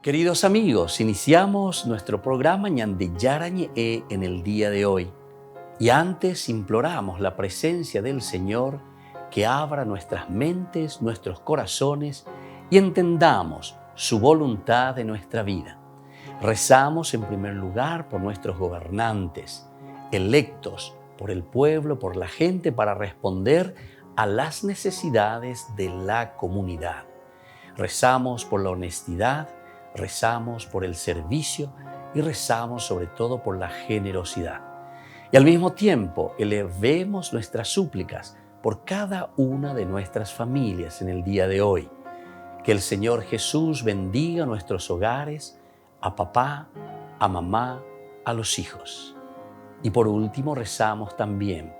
Queridos amigos, iniciamos nuestro programa Ñande Yarañe en el día de hoy. Y antes imploramos la presencia del Señor que abra nuestras mentes, nuestros corazones y entendamos su voluntad en nuestra vida. Rezamos en primer lugar por nuestros gobernantes, electos por el pueblo, por la gente, para responder a las necesidades de la comunidad. Rezamos por la honestidad, rezamos por el servicio y rezamos sobre todo por la generosidad. Y al mismo tiempo elevemos nuestras súplicas por cada una de nuestras familias en el día de hoy. Que el Señor Jesús bendiga nuestros hogares, a papá, a mamá, a los hijos. Y por último rezamos también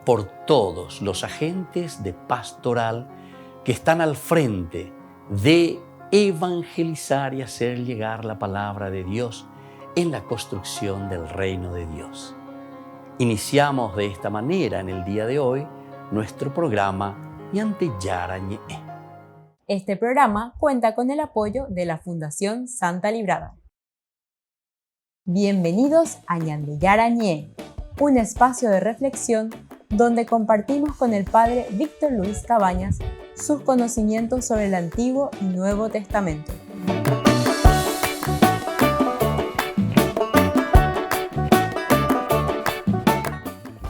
por todos los agentes de pastoral que están al frente de evangelizar y hacer llegar la palabra de Dios en la construcción del reino de Dios. Iniciamos de esta manera en el día de hoy nuestro programa Ñande Yarañe. Este programa cuenta con el apoyo de la Fundación Santa Librada. Bienvenidos a Ñande Yarañe, un espacio de reflexión donde compartimos con el Padre Víctor Luis Cabañas sus conocimientos sobre el Antiguo y Nuevo Testamento.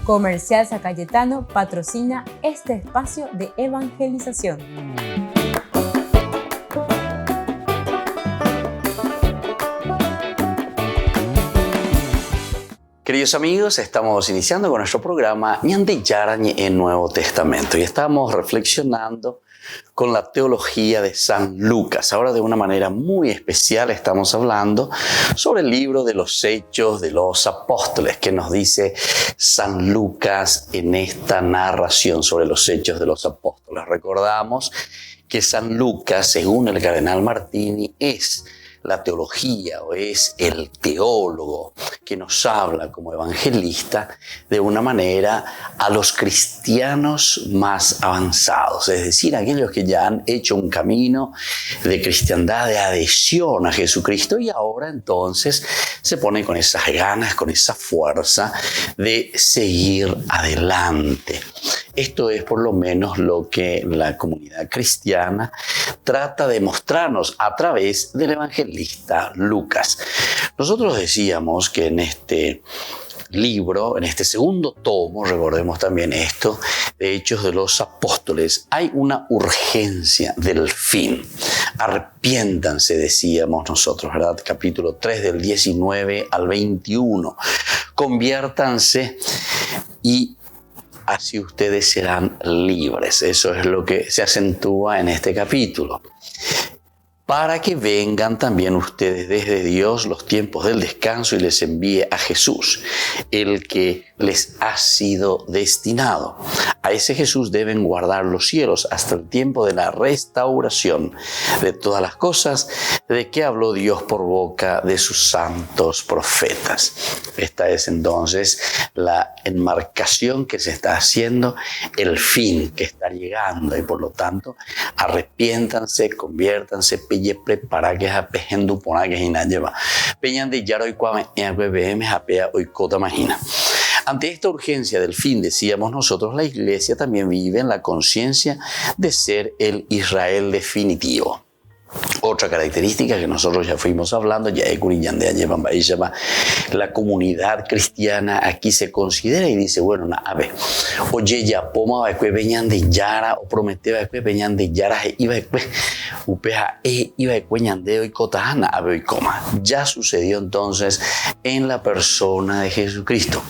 Comercial San Cayetano patrocina este espacio de evangelización. Queridos amigos, estamos iniciando con nuestro programa Ñande Yarañe en Nuevo Testamento y estamos reflexionando con la teología de San Lucas. Ahora de una manera muy especial estamos hablando sobre el libro de los Hechos de los Apóstoles que nos dice San Lucas en esta narración sobre los Hechos de los Apóstoles. Recordamos que San Lucas, según el cardenal Martini, es la teología o es el teólogo que nos habla como evangelista de una manera a los cristianos más avanzados, es decir, aquellos que ya han hecho un camino de cristiandad, de adhesión a Jesucristo y ahora entonces se pone con esas ganas, con esa fuerza de seguir adelante. Esto es por lo menos lo que la comunidad cristiana trata de mostrarnos a través del evangelista Lucas. Nosotros decíamos que en este libro, en este segundo tomo, recordemos también esto, de Hechos de los Apóstoles, hay una urgencia del fin. Arrepiéntanse, decíamos nosotros, ¿verdad? Capítulo 3 del 19 al 21. Conviértanse y así ustedes serán libres. Eso es lo que se acentúa en este capítulo. Para que vengan también ustedes desde Dios los tiempos del descanso y les envíe a Jesús, el que les ha sido destinado. A ese Jesús deben guardar los cielos hasta el tiempo de la restauración de todas las cosas de que habló Dios por boca de sus santos profetas. Esta es entonces la enmarcación que se está haciendo, el fin que está llegando y por lo tanto arrepiéntanse, conviértanse, para que hapejendu pona que hina lleva. Peñan de yaro y cuame en japea hoy cota imagina. Ante esta urgencia del fin, decíamos nosotros, la Iglesia también vive en la conciencia de ser el Israel definitivo. Otra característica que nosotros ya fuimos hablando, la comunidad cristiana aquí se considera y dice, bueno, a ver, oye, ya poma va que venían de Yara o prometeba que venían de Yara iba que upeja iba que ñandeo y cotahana a ver y coma. Ya sucedió entonces en la persona de Jesucristo.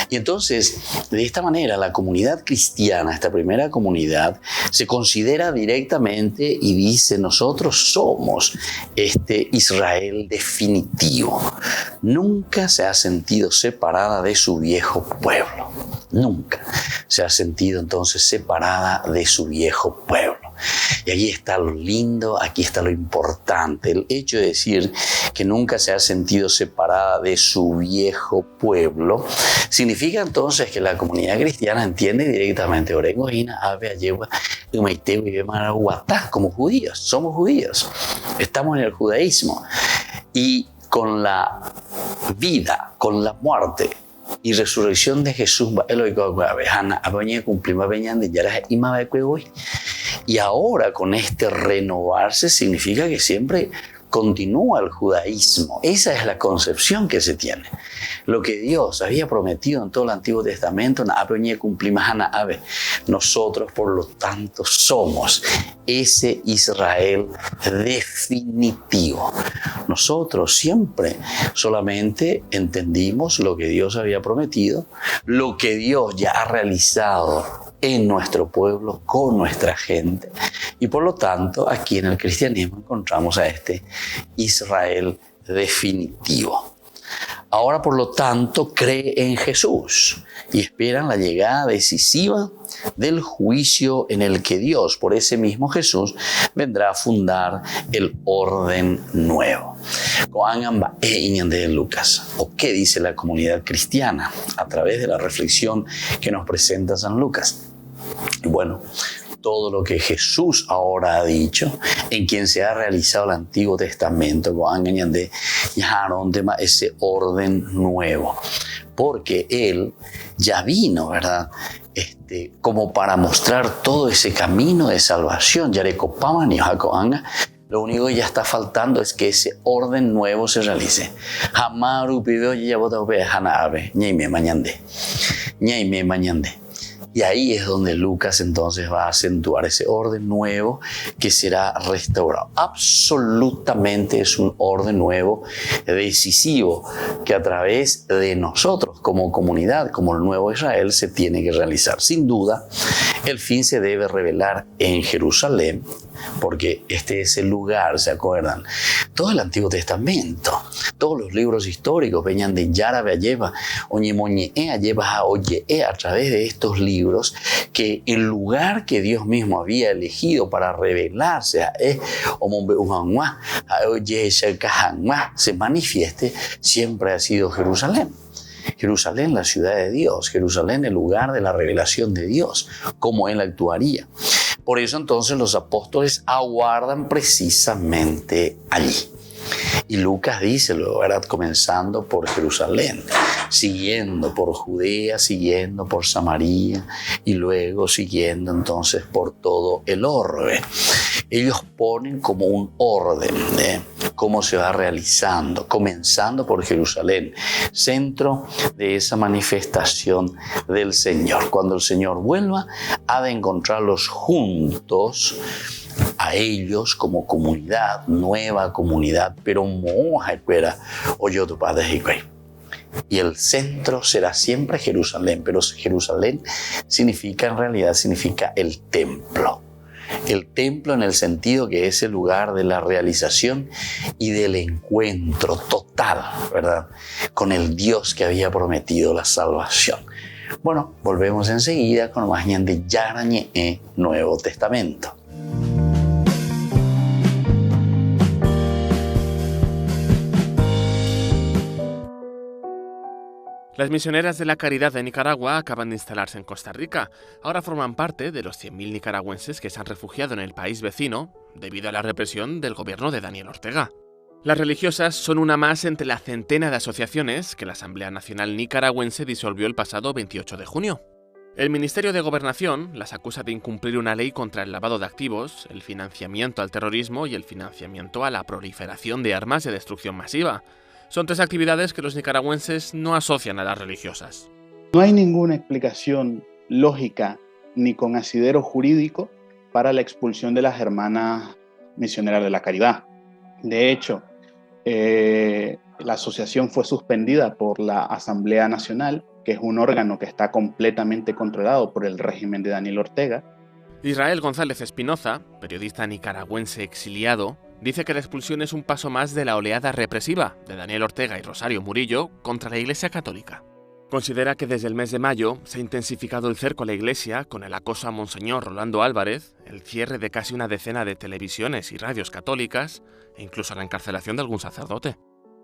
Y entonces, de esta manera, la comunidad cristiana, esta primera comunidad, se considera directamente y dice, nosotros somos este Israel definitivo. Nunca se ha sentido separada de su viejo pueblo. Nunca se ha sentido entonces separada de su viejo pueblo. Y aquí está lo lindo, aquí está lo importante. El hecho de decir que nunca se ha sentido separada de su viejo pueblo significa entonces que la comunidad cristiana entiende directamente como judíos. Somos judíos, estamos en el judaísmo. Y con la vida, con la muerte y resurrección de Jesús, y ahora con este renovarse significa que siempre continúa el judaísmo. Esa es la concepción que se tiene. Lo que Dios había prometido en todo el Antiguo Testamento, nosotros por lo tanto somos ese Israel definitivo. Nosotros siempre solamente entendimos lo que Dios había prometido, lo que Dios ya ha realizado en nuestro pueblo, con nuestra gente. Y por lo tanto, aquí en el cristianismo encontramos a este Israel definitivo. Ahora, por lo tanto, cree en Jesús y esperan la llegada decisiva del juicio en el que Dios, por ese mismo Jesús, vendrá a fundar el orden nuevo. De Lucas. ¿O qué dice la comunidad cristiana a través de la reflexión que nos presenta San Lucas? Bueno, todo lo que Jesús ahora ha dicho, en quien se ha realizado el Antiguo Testamento, ese orden nuevo, porque Él ya vino, ¿verdad? Como para mostrar todo ese camino de salvación. Lo único que ya está faltando es que ese orden nuevo se realice. Y ahí es donde Lucas entonces va a acentuar ese orden nuevo que será restaurado. Absolutamente es un orden nuevo decisivo que a través de nosotros como comunidad, como el nuevo Israel, se tiene que realizar. Sin duda, el fin se debe revelar en Jerusalén, porque este es el lugar, ¿se acuerdan? Todo el Antiguo Testamento, todos los libros históricos venían de Yara Beayeva, a través de estos libros, que el lugar que Dios mismo había elegido para revelarse se manifieste, siempre ha sido Jerusalén. Jerusalén, la ciudad de Dios, Jerusalén, el lugar de la revelación de Dios, cómo Él actuaría. Por eso entonces los apóstoles aguardan precisamente allí. Y Lucas dice, luego, ¿verdad? Comenzando por Jerusalén, siguiendo por Judea, siguiendo por Samaria y luego siguiendo entonces por todo el orbe. Ellos ponen como un orden de cómo se va realizando, comenzando por Jerusalén, centro de esa manifestación del Señor. Cuando el Señor vuelva, ha de encontrarlos juntos, a ellos como comunidad, nueva comunidad, pero y el centro será siempre Jerusalén, pero Jerusalén significa, en realidad significa el templo. El templo en el sentido que es el lugar de la realización y del encuentro total, ¿verdad?, con el Dios que había prometido la salvación. Bueno, volvemos enseguida con más de Yarañe Nuevo Testamento. Las misioneras de la Caridad de Nicaragua acaban de instalarse en Costa Rica. Ahora forman parte de los 100.000 nicaragüenses que se han refugiado en el país vecino debido a la represión del gobierno de Daniel Ortega. Las religiosas son una más entre la centena de asociaciones que la Asamblea Nacional Nicaragüense disolvió el pasado 28 de junio. El Ministerio de Gobernación las acusa de incumplir una ley contra el lavado de activos, el financiamiento al terrorismo y el financiamiento a la proliferación de armas de destrucción masiva. Son tres actividades que los nicaragüenses no asocian a las religiosas. No hay ninguna explicación lógica ni con asidero jurídico para la expulsión de las hermanas misioneras de la Caridad. De hecho, la asociación fue suspendida por la Asamblea Nacional, que es un órgano que está completamente controlado por el régimen de Daniel Ortega. Israel González Espinoza, periodista nicaragüense exiliado, dice que la expulsión es un paso más de la oleada represiva de Daniel Ortega y Rosario Murillo contra la Iglesia Católica. Considera que desde el mes de mayo se ha intensificado el cerco a la Iglesia con el acoso a Monseñor Rolando Álvarez, el cierre de casi una decena de televisiones y radios católicas e incluso la encarcelación de algún sacerdote.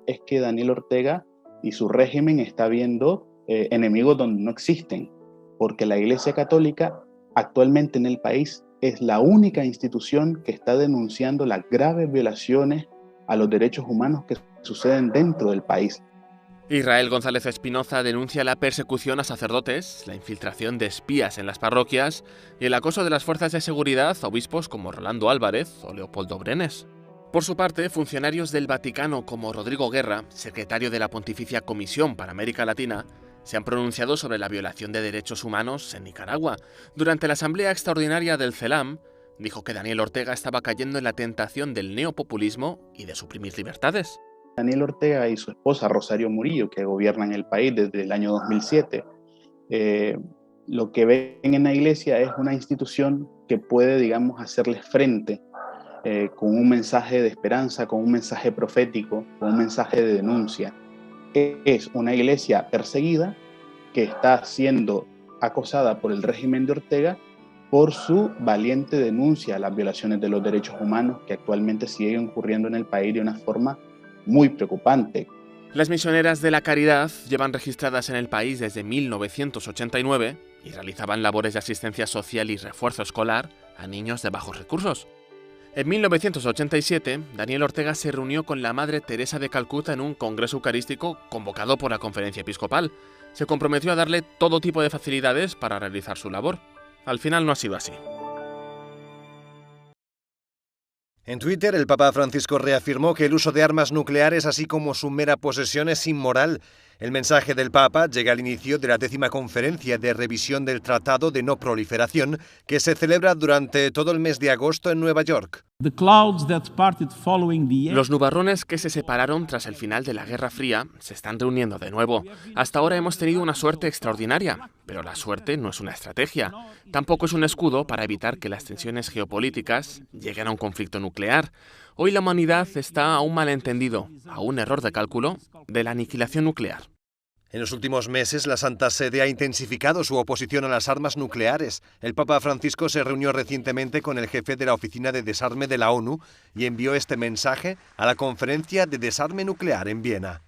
Es que Daniel Ortega y su régimen está viendo enemigos donde no existen, porque la Iglesia Católica actualmente en el país es la única institución que está denunciando las graves violaciones a los derechos humanos que suceden dentro del país. Israel González Espinoza denuncia la persecución a sacerdotes, la infiltración de espías en las parroquias y el acoso de las fuerzas de seguridad a obispos como Rolando Álvarez o Leopoldo Brenes. Por su parte, funcionarios del Vaticano como Rodrigo Guerra, secretario de la Pontificia Comisión para América Latina, se han pronunciado sobre la violación de derechos humanos en Nicaragua. Durante la Asamblea Extraordinaria del CELAM, dijo que Daniel Ortega estaba cayendo en la tentación del neopopulismo y de suprimir libertades. Daniel Ortega y su esposa Rosario Murillo, que gobiernan el país desde el año 2007, lo que ven en la Iglesia es una institución que puede, digamos, hacerles frente con un mensaje de esperanza, con un mensaje profético, con un mensaje de denuncia. Es una iglesia perseguida que está siendo acosada por el régimen de Ortega por su valiente denuncia a las violaciones de los derechos humanos que actualmente siguen ocurriendo en el país de una forma muy preocupante. Las misioneras de la caridad llevan registradas en el país desde 1989 y realizaban labores de asistencia social y refuerzo escolar a niños de bajos recursos. En 1987, Daniel Ortega se reunió con la Madre Teresa de Calcuta en un congreso eucarístico convocado por la Conferencia Episcopal. Se comprometió a darle todo tipo de facilidades para realizar su labor. Al final no ha sido así. En Twitter, el Papa Francisco reafirmó que el uso de armas nucleares, así como su mera posesión, es inmoral. El mensaje del Papa llega al inicio de la 10ª conferencia de revisión del Tratado de No Proliferación, que se celebra durante todo el mes de agosto en Nueva York. Los nubarrones que se separaron tras el final de la Guerra Fría se están reuniendo de nuevo. Hasta ahora hemos tenido una suerte extraordinaria, pero la suerte no es una estrategia. Tampoco es un escudo para evitar que las tensiones geopolíticas lleguen a un conflicto nuclear. Hoy la humanidad está a un malentendido, a un error de cálculo, de la aniquilación nuclear. En los últimos meses, la Santa Sede ha intensificado su oposición a las armas nucleares. El Papa Francisco se reunió recientemente con el jefe de la Oficina de Desarme de la ONU y envió este mensaje a la Conferencia de Desarme Nuclear en Viena.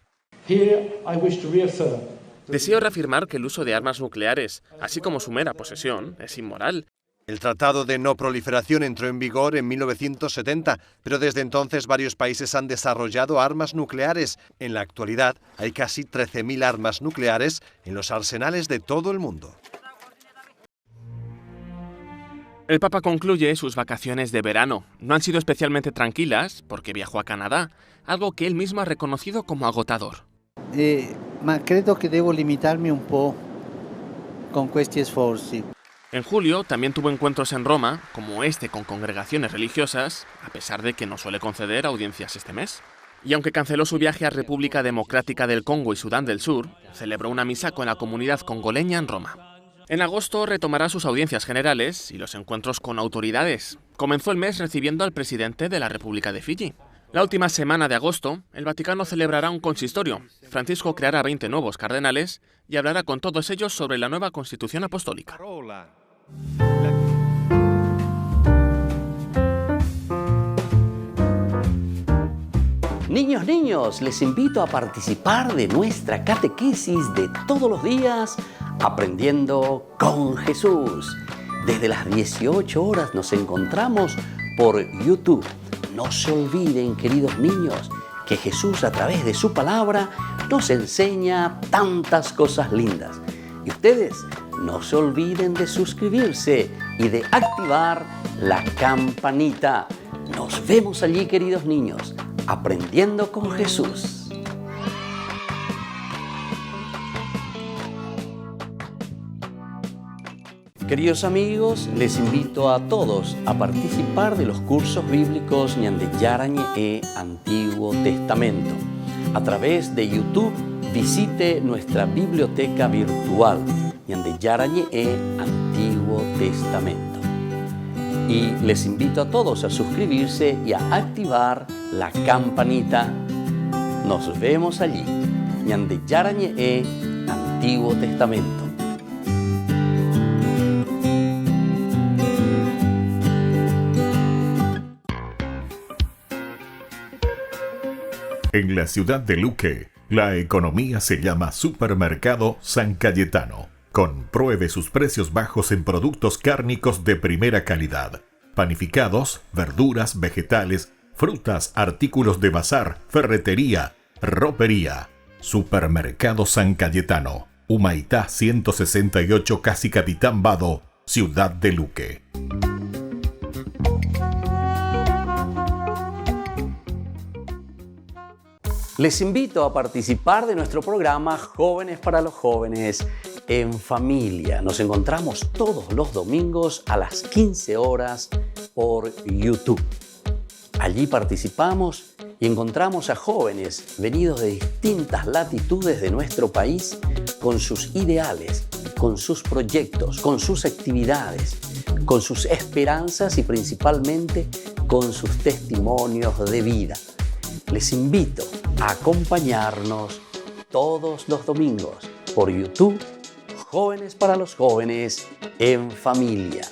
Deseo reafirmar que el uso de armas nucleares, así como su mera posesión, es inmoral. El Tratado de No Proliferación entró en vigor en 1970, pero desde entonces varios países han desarrollado armas nucleares. En la actualidad hay casi 13.000 armas nucleares en los arsenales de todo el mundo. El Papa concluye sus vacaciones de verano. No han sido especialmente tranquilas porque viajó a Canadá, algo que él mismo ha reconocido como agotador. Ma credo che devo limitarmi un po' con questi sforzi. En julio también tuvo encuentros en Roma, como este con congregaciones religiosas, a pesar de que no suele conceder audiencias este mes. Y aunque canceló su viaje a República Democrática del Congo y Sudán del Sur, celebró una misa con la comunidad congoleña en Roma. En agosto retomará sus audiencias generales y los encuentros con autoridades. Comenzó el mes recibiendo al presidente de la República de Fiyi. La última semana de agosto, el Vaticano celebrará un consistorio. Francisco creará 20 nuevos cardenales y hablará con todos ellos sobre la nueva Constitución Apostólica. Niños, les invito a participar de nuestra catequesis de todos los días, Aprendiendo con Jesús. Desde las 18 horas nos encontramos por YouTube. No se olviden, queridos niños, que Jesús a través de su palabra nos enseña tantas cosas lindas. Y ustedes no se olviden de suscribirse y de activar la campanita. Nos vemos allí, queridos niños, aprendiendo con Jesús. Queridos amigos, les invito a todos a participar de los cursos bíblicos Ñande Yarañe e Antiguo Testamento. A través de YouTube, visite nuestra biblioteca virtual Ñande Yarañe e Antiguo Testamento. Y les invito a todos a suscribirse y a activar la campanita. Nos vemos allí. Ñande Yarañe e Antiguo Antiguo Testamento. En la ciudad de Luque, la economía se llama Supermercado San Cayetano. Compruebe sus precios bajos en productos cárnicos de primera calidad. Panificados, verduras, vegetales, frutas, artículos de bazar, ferretería, ropería. Supermercado San Cayetano, Humaitá 168, Casi Capitán Vado, Ciudad de Luque. Les invito a participar de nuestro programa Jóvenes para los Jóvenes en Familia. Nos encontramos todos los domingos a las 15 horas por YouTube. Allí participamos y encontramos a jóvenes venidos de distintas latitudes de nuestro país con sus ideales, con sus proyectos, con sus actividades, con sus esperanzas y principalmente con sus testimonios de vida. Les invito a acompañarnos todos los domingos por YouTube, Jóvenes para los Jóvenes en Familia.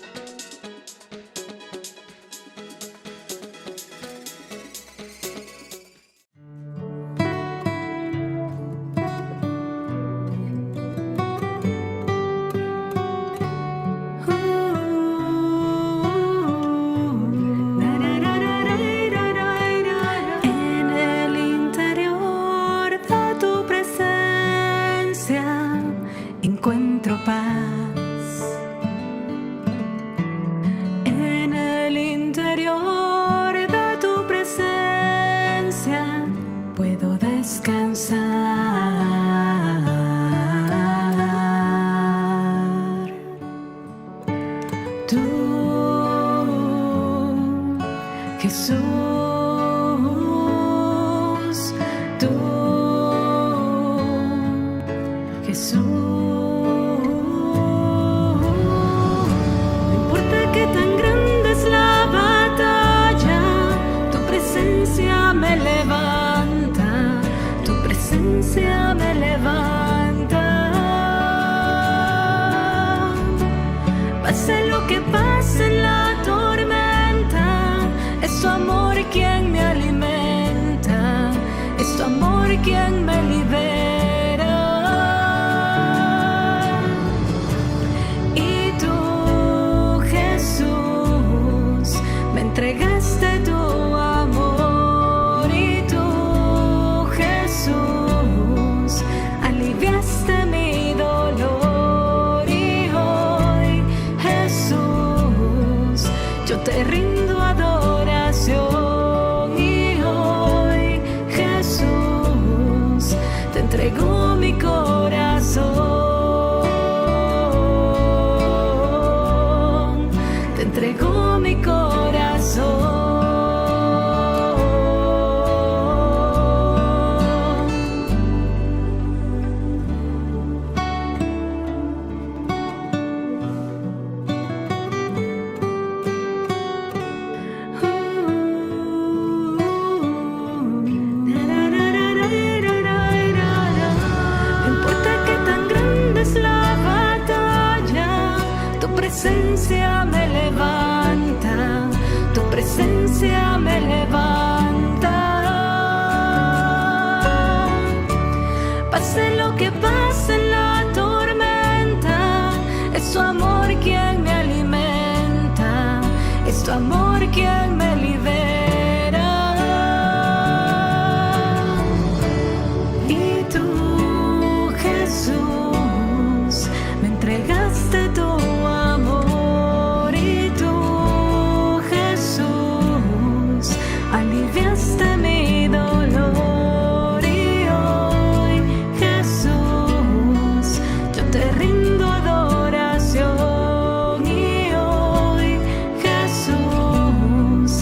Adoración y hoy Jesús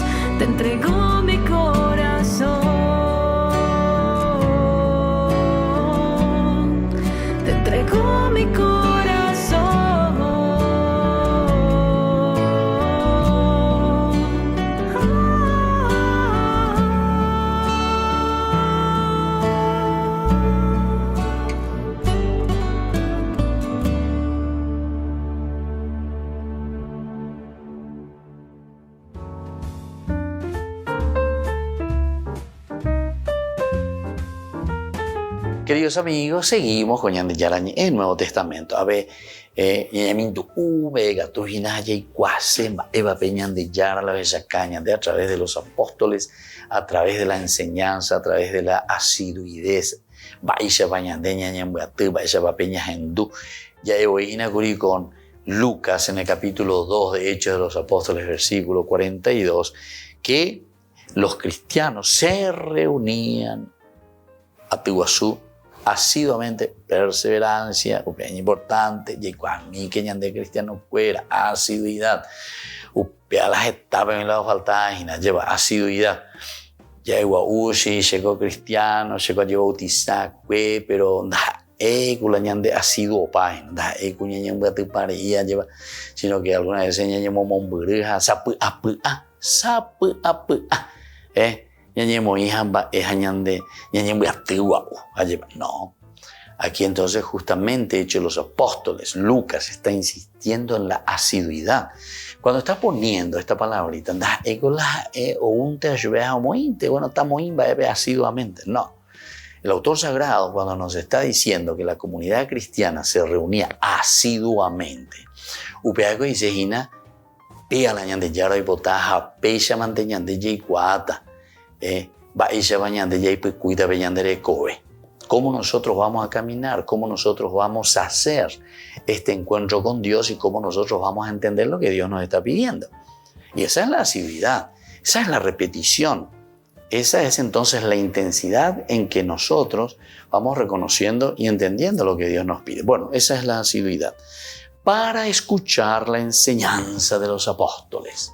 Queridos amigos, seguimos con Ñande Yarañe en el Nuevo Testamento. A ver, a través de los apóstoles, a través de la enseñanza, a través de la asiduidad. Ya he con Lucas en el capítulo 2 de Hechos de los Apóstoles, versículo 42, que los cristianos se reunían a Tiguazú asiduamente, perseverancia, es importante, y cuando mi que de cristiano fuera, asiduidad, a las etapas en la falta lleva asiduidad. Ya llegó cristiano, llegó a bautizar, pero culanyande asiduo página, lleva, sino que algunas veces ñañemo momburija, sapu apua, no. Aquí entonces justamente Hechos de los Apóstoles, Lucas está insistiendo en la asiduidad. Cuando está poniendo esta palabrita, bueno, estamos asiduamente, no. El autor sagrado, cuando nos está diciendo que la comunidad cristiana se reunía asiduamente, upeaco dice hina, pea la ñande yaro y botaja, pecha manteñande y cuata, baisha bañande y cuida beñandere cobe. ¿Cómo nosotros vamos a caminar? ¿Cómo nosotros vamos a hacer este encuentro con Dios? Y cómo nosotros vamos a entender lo que Dios nos está pidiendo. Y esa es la asiduidad, esa es la repetición. Esa es entonces la intensidad en que nosotros vamos reconociendo y entendiendo lo que Dios nos pide. Bueno, esa es la asiduidad. Para escuchar la enseñanza de los apóstoles.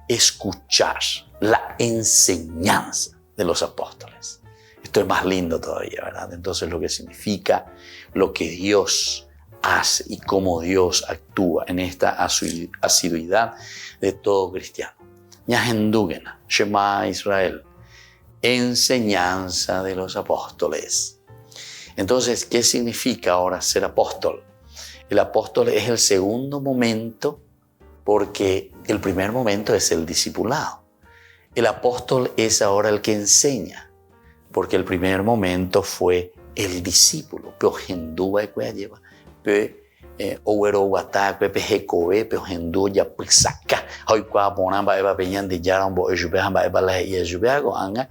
Escuchar la enseñanza de los apóstoles. Esto es más lindo todavía, ¿verdad? Entonces lo que significa lo que Dios hace y cómo Dios actúa en esta asiduidad de todo cristiano. Ñahendúgena, Shema Israel. Enseñanza de los apóstoles. Entonces, ¿qué significa ahora ser apóstol? El apóstol es el segundo momento porque el primer momento es el discipulado. El apóstol es ahora el que enseña porque el primer momento fue el discípulo. Owero Guataque, Pejecoe, Pejendu, ya Pixaca, Hoyqua, Bonamba, Eva Peñan de Yarambo, Ejubehamba, Eva la Ejubeago, Anga,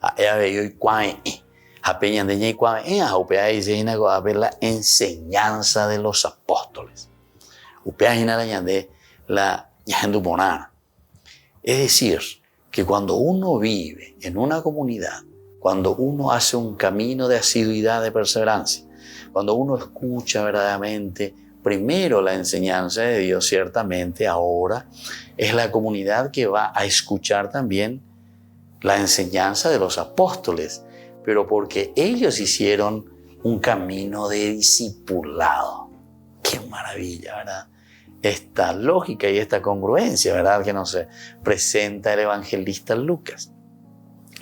a Eva y Quae, a Peñan de Ñequae, a Upea y Zeinago, a ver la enseñanza de los apóstoles. Upea y Narayan de la Yahendu Bonana. Es decir, que cuando uno vive en una comunidad, cuando uno hace un camino de asiduidad, de perseverancia, cuando uno escucha verdaderamente primero la enseñanza de Dios, ciertamente ahora es la comunidad que va a escuchar también la enseñanza de los apóstoles, pero porque ellos hicieron un camino de discipulado. ¡Qué maravilla!, ¿verdad? Esta lógica y esta congruencia, ¿verdad?, que nos presenta el evangelista Lucas.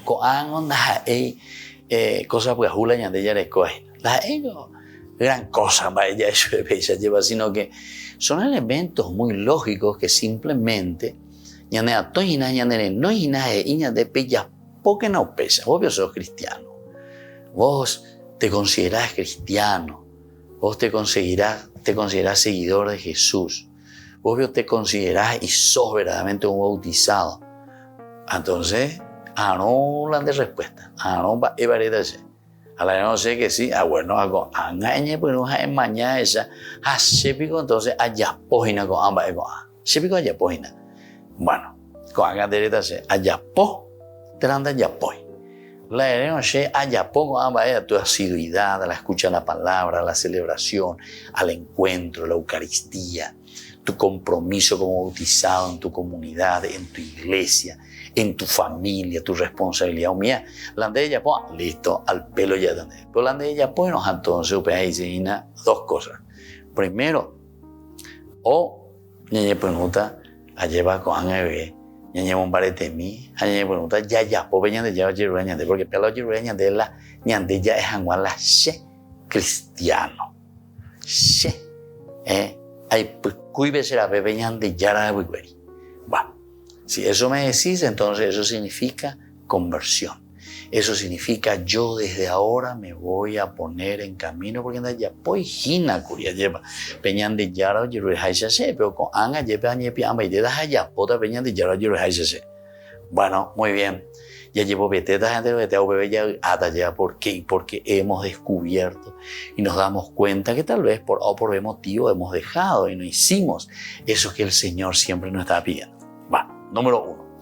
Cosas pues hula ñande ya le cogen. La ego gran cosa para ella lleva, sino que son elementos muy lógicos que simplemente ñande a toina ñande no ina e ñande pella porque no pesa. Vos sos cristiano, vos te considerás cristiano, vos te considerás seguidor de Jesús, vos te considerás y sos verdaderamente un bautizado. Entonces no hablan de respuesta, no va a evadirse. A la no sé que sí, bueno, hago angañe, pero no es mañana esa, sepico entonces allá pógina con ambas ego, sepico allá pógina. Bueno, con anga derecha se allá po, te anda allá poi. La no sé allá po con ambas ella, tu asiduidad a la escucha de la palabra, a la celebración, al encuentro, la Eucaristía, tu compromiso como bautizado en tu comunidad, en tu iglesia, en tu familia, tu responsabilidad mía. La de ella, pues, listo, al pelo ya también. Pero la de ella, pues, entonces, ahí se llena dos cosas. Primero, ñañe pregunta, allá va con bebé, ñañe bombarete mí, ñañe pregunta, ya, pues, ñande ya, ñande, porque pelo ñande la, ñande ya es anguan la she cristiano. She, hay pues, cuibe será bebé ñande ya la bebé. Bueno. Si eso me decís, entonces eso significa conversión. Eso significa yo desde ahora me voy a poner en camino porque ya pues hina curia lleva peñan de yaro yuru haishase pero con anga lleva ñepi amba y de haya pota peñan de yaro yuru haishase. Bueno, muy bien. Ya llevo vete gente vete a bebé ya ata ya porque hemos descubierto y nos damos cuenta que tal vez por B motivo hemos dejado y no hicimos eso que el Señor siempre nos está pidiendo. Va, número 1.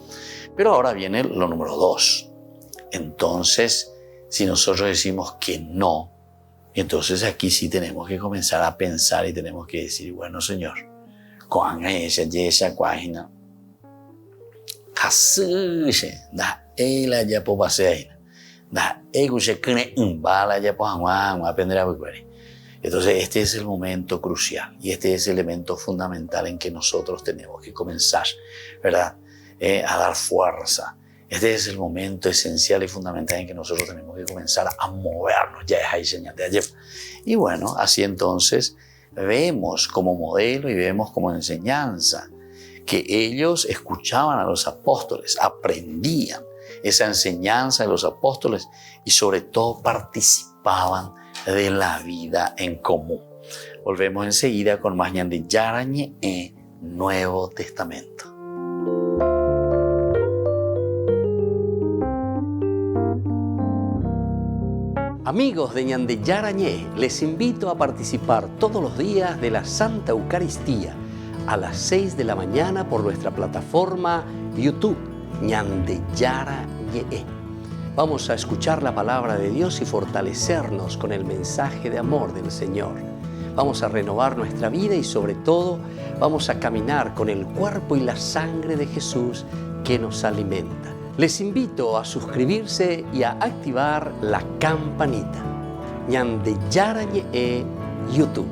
Pero ahora viene lo número 2. Entonces, si nosotros decimos que no, entonces aquí sí tenemos que comenzar a pensar y tenemos que decir, bueno, Señor, cuán esa yesa cuágina kasuse da ela ya po pasea da ego se cree bala ya po a aprender a vivir. Entonces este es el momento crucial y este es el elemento fundamental en que nosotros tenemos que comenzar, ¿verdad? A dar fuerza. Este es el momento esencial y fundamental en que nosotros tenemos que comenzar a movernos. Ya es ahí señal de ayer. Y bueno, así entonces vemos como modelo y vemos como enseñanza que ellos escuchaban a los apóstoles, aprendían esa enseñanza de los apóstoles y sobre todo participaban de la vida en común. Volvemos enseguida con más ñande yarañe en Nuevo Testamento. Amigos de Ñande Yarañé, les invito a participar todos los días de la Santa Eucaristía a las 6 de la mañana por nuestra plataforma YouTube, Ñande Yarañé. Vamos a escuchar la palabra de Dios y fortalecernos con el mensaje de amor del Señor. Vamos a renovar nuestra vida y sobre todo vamos a caminar con el cuerpo y la sangre de Jesús que nos alimenta. Les invito a suscribirse y a activar la campanita. Ñande Yarañé YouTube.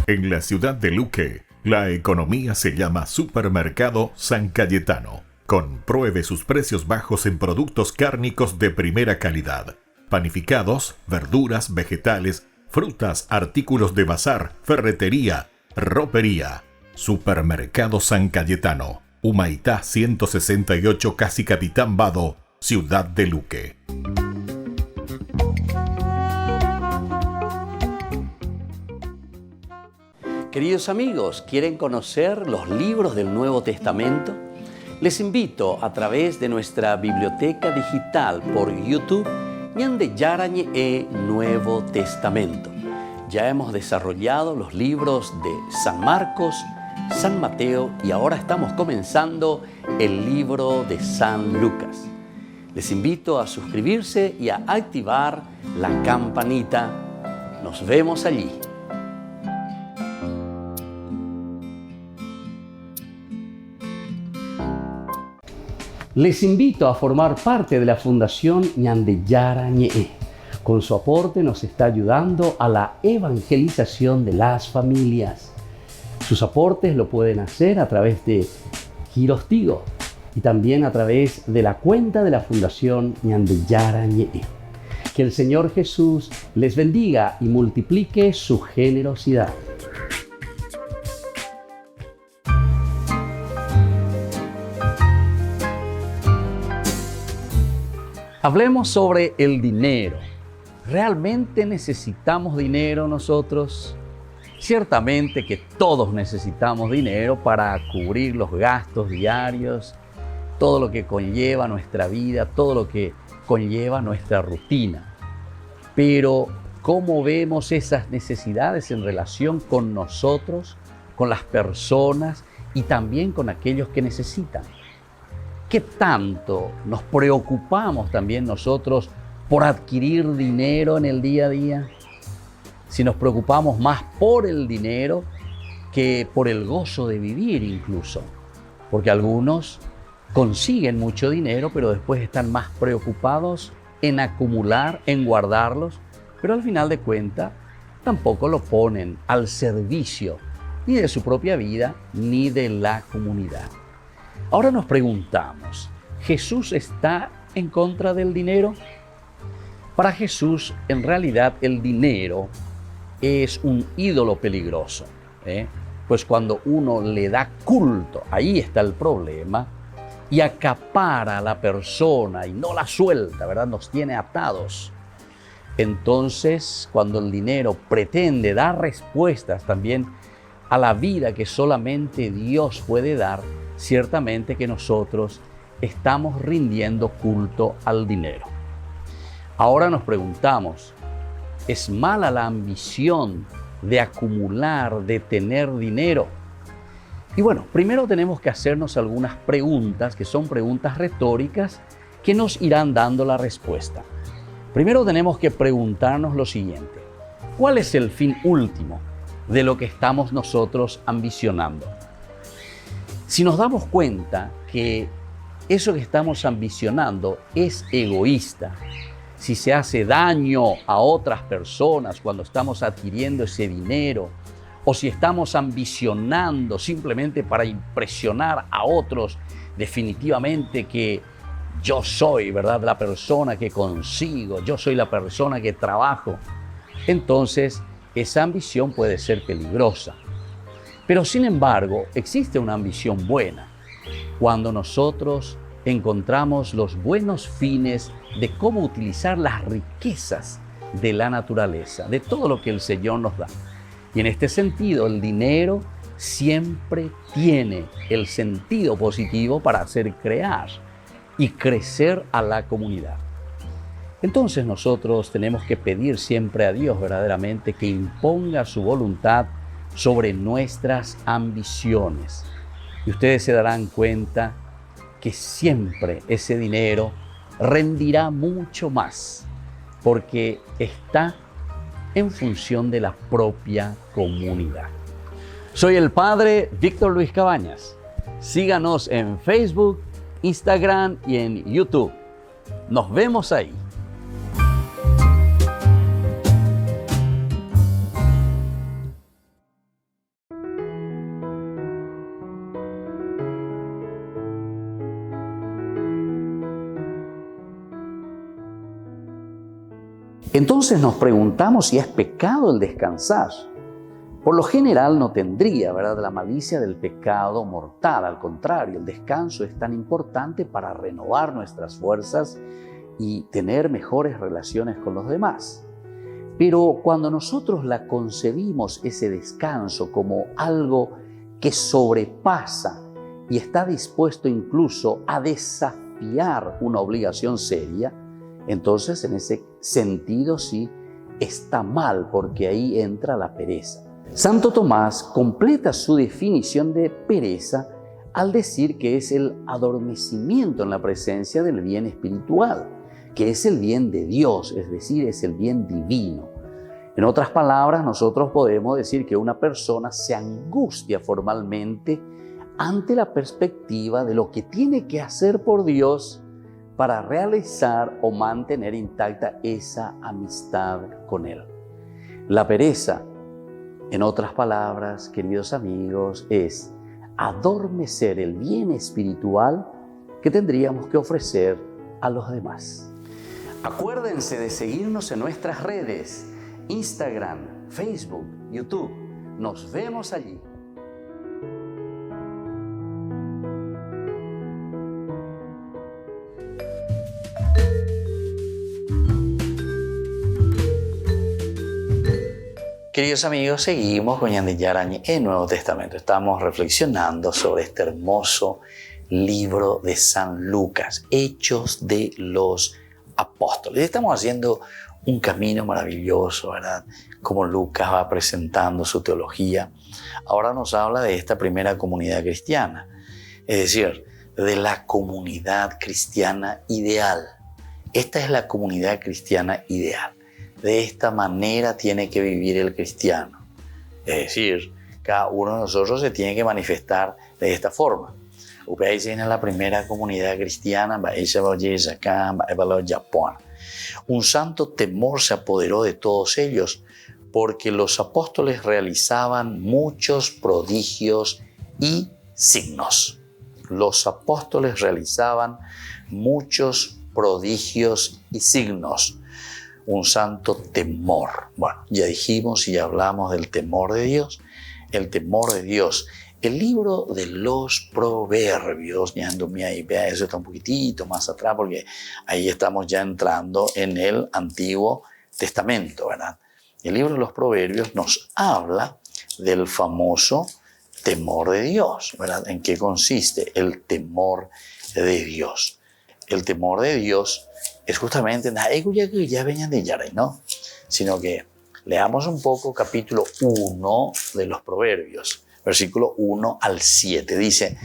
En la ciudad de Luque, la economía se llama Supermercado San Cayetano. Compruebe sus precios bajos en productos cárnicos de primera calidad. Panificados, verduras, vegetales, frutas, artículos de bazar, ferretería, ropería. Supermercado San Cayetano, Humaitá 168, Casi Capitán Vado, ciudad de Luque. Queridos amigos, ¿quieren conocer los libros del Nuevo Testamento? Les invito a través de nuestra biblioteca digital por YouTube, Ñande Yarañé Nuevo Testamento. Ya hemos desarrollado los libros de San Marcos, San Mateo y ahora estamos comenzando el libro de San Lucas. Les invito a suscribirse y a activar la campanita. Nos vemos allí. Les invito a formar parte de la Fundación Ñande Yarañé. Con su aporte nos está ayudando a la evangelización de las familias. Sus aportes lo pueden hacer a través de Giros Tigo y también a través de la cuenta de la Fundación Ñande Yarañé. Que el Señor Jesús les bendiga y multiplique su generosidad. Hablemos sobre el dinero. ¿Realmente necesitamos dinero nosotros? Ciertamente que todos necesitamos dinero para cubrir los gastos diarios, todo lo que conlleva nuestra vida, todo lo que conlleva nuestra rutina. Pero, ¿cómo vemos esas necesidades en relación con nosotros, con las personas y también con aquellos que necesitan? ¿Qué tanto nos preocupamos también nosotros por adquirir dinero en el día a día? Si nos preocupamos más por el dinero que por el gozo de vivir incluso. Porque algunos consiguen mucho dinero, pero después están más preocupados en acumular, en guardarlos, pero al final de cuentas tampoco lo ponen al servicio ni de su propia vida ni de la comunidad. Ahora nos preguntamos, ¿Jesús está en contra del dinero? Para Jesús, en realidad, el dinero es un ídolo peligroso, pues cuando uno le da culto, ahí está el problema, y acapara a la persona y no la suelta, ¿verdad? Nos tiene atados. Entonces, cuando el dinero pretende dar respuestas también a la vida que solamente Dios puede dar, ciertamente que nosotros estamos rindiendo culto al dinero. Ahora nos preguntamos, ¿es mala la ambición de acumular, de tener dinero? Y bueno, primero tenemos que hacernos algunas preguntas que son preguntas retóricas que nos irán dando la respuesta. Primero tenemos que preguntarnos lo siguiente: ¿cuál es el fin último de lo que estamos nosotros ambicionando? Si nos damos cuenta que eso que estamos ambicionando es egoísta, si se hace daño a otras personas cuando estamos adquiriendo ese dinero, o si estamos ambicionando simplemente para impresionar a otros, definitivamente que yo soy, ¿verdad?, la persona que consigo, yo soy la persona que trabajo, entonces esa ambición puede ser peligrosa. Pero sin embargo, existe una ambición buena cuando nosotros encontramos los buenos fines de cómo utilizar las riquezas de la naturaleza, de todo lo que el Señor nos da. Y en este sentido, el dinero siempre tiene el sentido positivo para hacer crear y crecer a la comunidad. Entonces nosotros tenemos que pedir siempre a Dios verdaderamente que imponga su voluntad sobre nuestras ambiciones. Y ustedes se darán cuenta que siempre ese dinero rendirá mucho más porque está en función de la propia comunidad. Soy el Padre Víctor Luis Cabañas. Síganos en Facebook, Instagram y en YouTube. Nos vemos ahí. Entonces nos preguntamos si es pecado el descansar. Por lo general no tendría, ¿verdad?, la malicia del pecado mortal. Al contrario, el descanso es tan importante para renovar nuestras fuerzas y tener mejores relaciones con los demás. Pero cuando nosotros la concebimos, ese descanso, como algo que sobrepasa y está dispuesto incluso a desafiar una obligación seria, entonces en ese sentido sí está mal, porque ahí entra la pereza. Santo Tomás completa su definición de pereza al decir que es el adormecimiento en la presencia del bien espiritual, que es el bien de Dios, es decir, es el bien divino. En otras palabras, nosotros podemos decir que una persona se angustia formalmente ante la perspectiva de lo que tiene que hacer por Dios para realizar o mantener intacta esa amistad con Él. La pereza, en otras palabras, queridos amigos, es adormecer el bien espiritual que tendríamos que ofrecer a los demás. Acuérdense de seguirnos en nuestras redes, Instagram, Facebook, YouTube. Nos vemos allí. Queridos amigos, seguimos con Ñande Yarañe en Nuevo Testamento. Estamos reflexionando sobre este hermoso libro de San Lucas, Hechos de los Apóstoles. Estamos haciendo un camino maravilloso, ¿verdad? Como Lucas va presentando su teología. Ahora nos habla de esta primera comunidad cristiana, es decir, de la comunidad cristiana ideal. Esta es la comunidad cristiana ideal. De esta manera tiene que vivir el cristiano. Es decir, cada uno de nosotros se tiene que manifestar de esta forma. Ustedes tienen la primera comunidad cristiana, un santo temor se apoderó de todos ellos porque los apóstoles realizaban muchos prodigios y signos. Los apóstoles realizaban muchos prodigios y signos. un santo temor. Bueno, ya dijimos y ya hablamos del temor de Dios. El temor de Dios. El libro de los Proverbios, eso está un poquitito más atrás porque ahí estamos ya entrando en el Antiguo Testamento, ¿verdad? El libro de los Proverbios nos habla del famoso temor de Dios, ¿verdad? ¿En qué consiste el temor de Dios? El temor de Dios es justamente, ¿no? Sino que leamos un poco capítulo 1 de los Proverbios, versículo 1 al 7. Dice,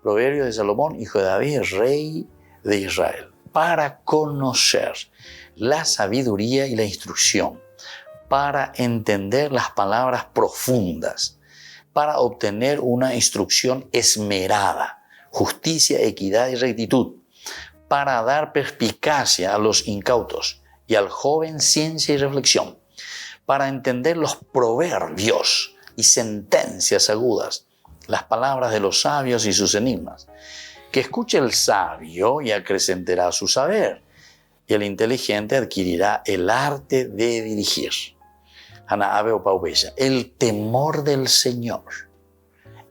Proverbios de Salomón, hijo de David, rey de Israel, para conocer la sabiduría y la instrucción, para entender las palabras profundas, para obtener una instrucción esmerada, justicia, equidad y rectitud, para dar perspicacia a los incautos y al joven ciencia y reflexión, para entender los proverbios y sentencias agudas, las palabras de los sabios y sus enigmas. Que escuche el sabio y acrecentará su saber, y el inteligente adquirirá el arte de dirigir. El temor del Señor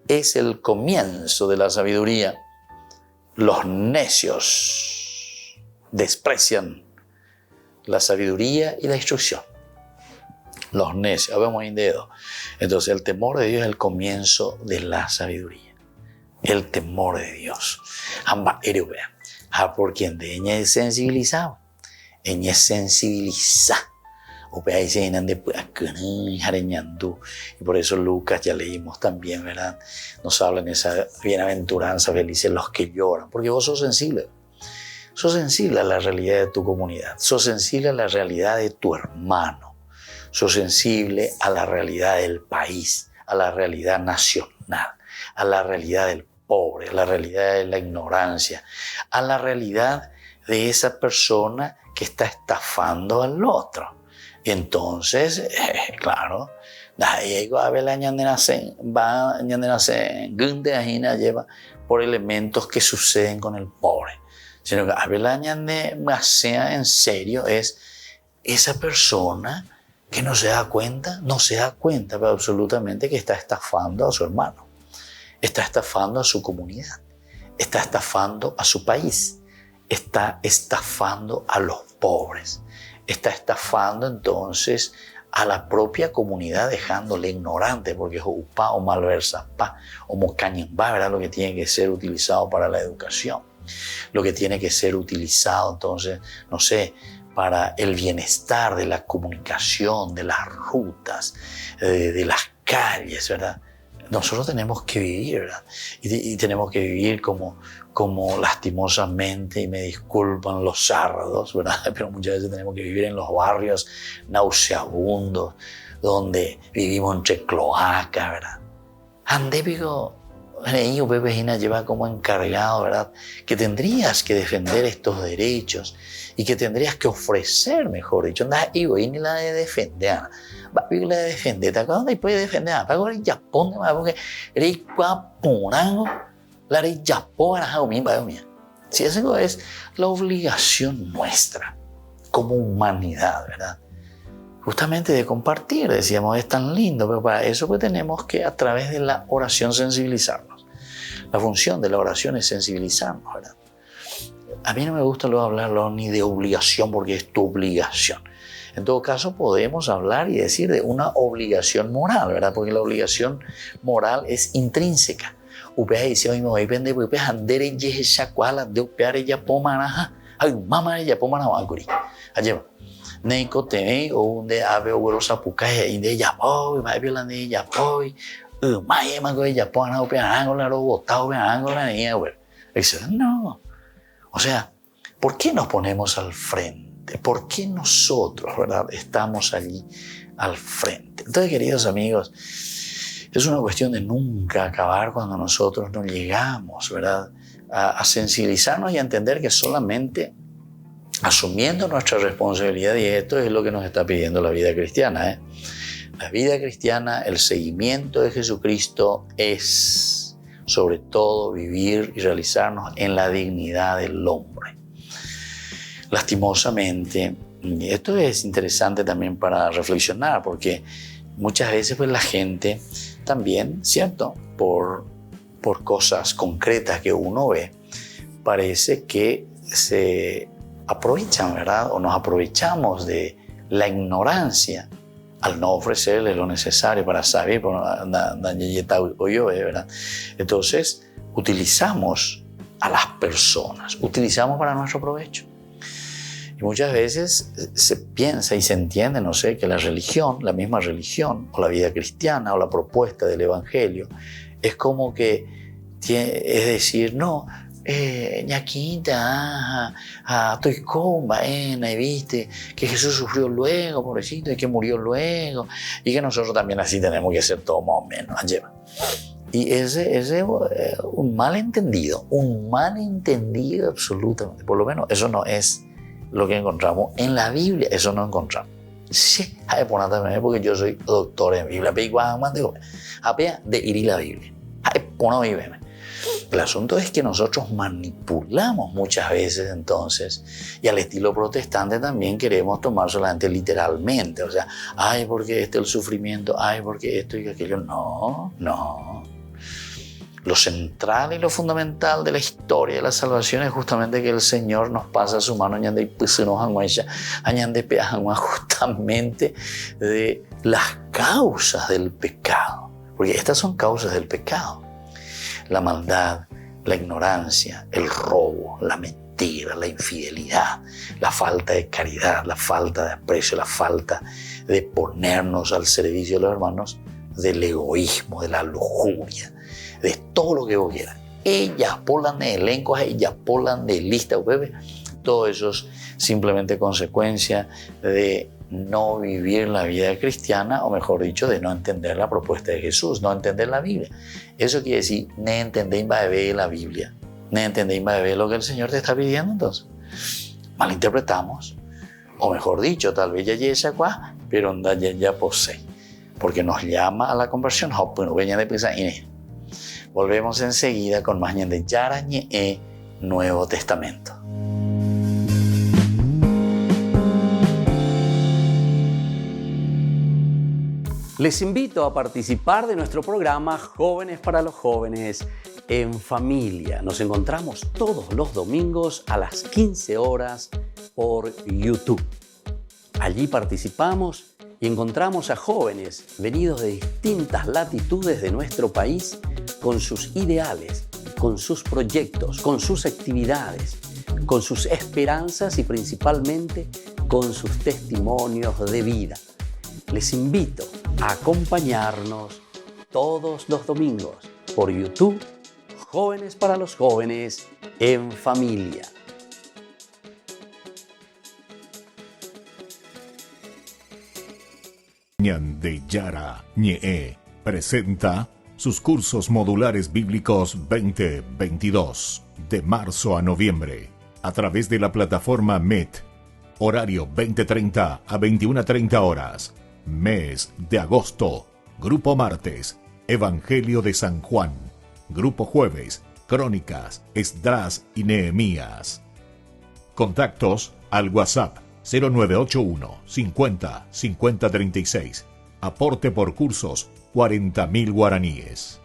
es el comienzo de la sabiduría. Los necios desprecian la sabiduría y la instrucción. Los necios, vemos un dedo. Entonces el temor de Dios es el comienzo de la sabiduría. El temor de Dios. Por quien de ella es sensibilizado. Ella es sensibilizada. Y por eso Lucas, ya leímos también, ¿verdad? Nos habla en esa bienaventuranza, felices los que lloran, porque vos sos sensible. Sos sensible a la realidad de tu comunidad, sos sensible a la realidad de tu hermano, sos sensible a la realidad del país, a la realidad nacional, a la realidad del pobre, a la realidad de la ignorancia, a la realidad de esa persona que está estafando al otro. Entonces, claro, lleva por elementos que suceden con el pobre. Sino que en serio es esa persona que no se da cuenta pero absolutamente que está estafando a su hermano, está estafando a su comunidad, está estafando a su país, está estafando a los pobres. Está estafando entonces a la propia comunidad, dejándole ignorante, porque es upa o malversa pa o mocañimba, ¿verdad? Lo que tiene que ser utilizado para la educación, lo que tiene que ser utilizado entonces, no sé, para el bienestar de la comunicación, de las rutas, de las calles, ¿verdad? Nosotros tenemos que vivir, ¿verdad? Y tenemos que vivir como lastimosamente, y me disculpan los sardos, ¿verdad? Pero muchas veces tenemos que vivir en los barrios nauseabundos, donde vivimos entre cloacas, ¿verdad? Andépico, ellos Pepejina lleva como encargado, ¿verdad? Que tendrías que defender estos derechos y que tendrías que ofrecer, mejor dicho, y ni la de defender. Va a la de defender, ¿te acuerdas? Y puede defender, para el Japón, porque eres guaporango. La de Japón, si eso es la obligación nuestra como humanidad, ¿verdad? Justamente de compartir, decíamos, es tan lindo, pero para eso pues tenemos que a través de la oración sensibilizarnos. La función de la oración es sensibilizarnos, ¿verdad? A mí no me gusta luego hablarlo ni de obligación porque es tu obligación. En todo caso podemos hablar y decir de una obligación moral, ¿verdad? Porque la obligación moral es intrínseca. Upea dice hoy me voy a vender porque andere ye shakwala de upear ella pomanaja ay mamá ella pomanaja guri allá neiko te o unde ave ogorosa pucaje inde ya poi mai violande ya poi mai mago ella pomana upea angola ro botao be angola ni güey dice no, o sea, ¿por qué nos ponemos al frente? ¿Por qué nosotros, verdad, estamos allí al frente? Entonces, queridos amigos, es una cuestión de nunca acabar cuando nosotros no llegamos, ¿verdad?, a sensibilizarnos y a entender que solamente asumiendo nuestra responsabilidad, y esto es lo que nos está pidiendo la vida cristiana, La vida cristiana, el seguimiento de Jesucristo es, sobre todo, vivir y realizarnos en la dignidad del hombre. Lastimosamente, Y esto es interesante también para reflexionar, porque muchas veces pues, la gente también, ¿cierto? Por cosas concretas que uno ve, parece que se aprovechan, ¿verdad? O nos aprovechamos de la ignorancia al no ofrecerle lo necesario para saber, ¿verdad? Entonces, utilizamos a las personas, utilizamos para nuestro provecho. Y muchas veces se piensa y se entiende, no sé, que la religión, la misma religión, o la vida cristiana, o la propuesta del evangelio, es como que, es decir, no, ñaquita, estoy coma, viste, que Jesús sufrió luego, pobrecito, y que murió luego, y que nosotros también así tenemos que hacer todo más o menos, lleva. Y ese es un malentendido absolutamente, por lo menos eso no es lo que encontramos en la Biblia, eso no encontramos. Sí, porque yo soy doctor en Biblia, de ir a la Biblia. El asunto es que nosotros manipulamos muchas veces entonces, y al estilo protestante también queremos tomar solamente literalmente, o sea, ay, porque el sufrimiento, ay, porque esto y aquello. No. Lo central y lo fundamental de la historia de la salvación es justamente que el Señor nos pasa su mano justamente de las causas del pecado, porque estas son causas del pecado: la maldad, la ignorancia, el robo, la mentira, la infidelidad, la falta de caridad, la falta de aprecio, la falta de ponernos al servicio de los hermanos, del egoísmo, de la lujuria, de todo lo que vos quieras. Ellas polan de elencos, ellas polan de lista, bebé. Todo eso es simplemente consecuencia de no vivir la vida cristiana, o mejor dicho, de no entender la propuesta de Jesús, no entender la Biblia. Eso quiere decir, no entender la Biblia, no entender lo que el Señor te está pidiendo. Entonces, malinterpretamos, o mejor dicho, tal vez ya pero ya posee, porque nos llama a la conversión. Volvemos enseguida con más de Yarañe Nuevo Testamento. Les invito a participar de nuestro programa Jóvenes para los Jóvenes en Familia. Nos encontramos todos los domingos a las 15 horas por YouTube. Allí participamos y encontramos a jóvenes venidos de distintas latitudes de nuestro país, con sus ideales, con sus proyectos, con sus actividades, con sus esperanzas y principalmente con sus testimonios de vida. Les invito a acompañarnos todos los domingos por YouTube, Jóvenes para los Jóvenes en Familia. de Yara Ñe presenta sus cursos modulares bíblicos 2022 de marzo a noviembre a través de la plataforma Meet. Horario 20:30 a 21:30 horas. Mes de agosto. Grupo martes, Evangelio de San Juan. Grupo jueves, Crónicas, Esdras y Nehemías. Contactos al WhatsApp 0981 50 50 36. Aporte por cursos 40.000 guaraníes.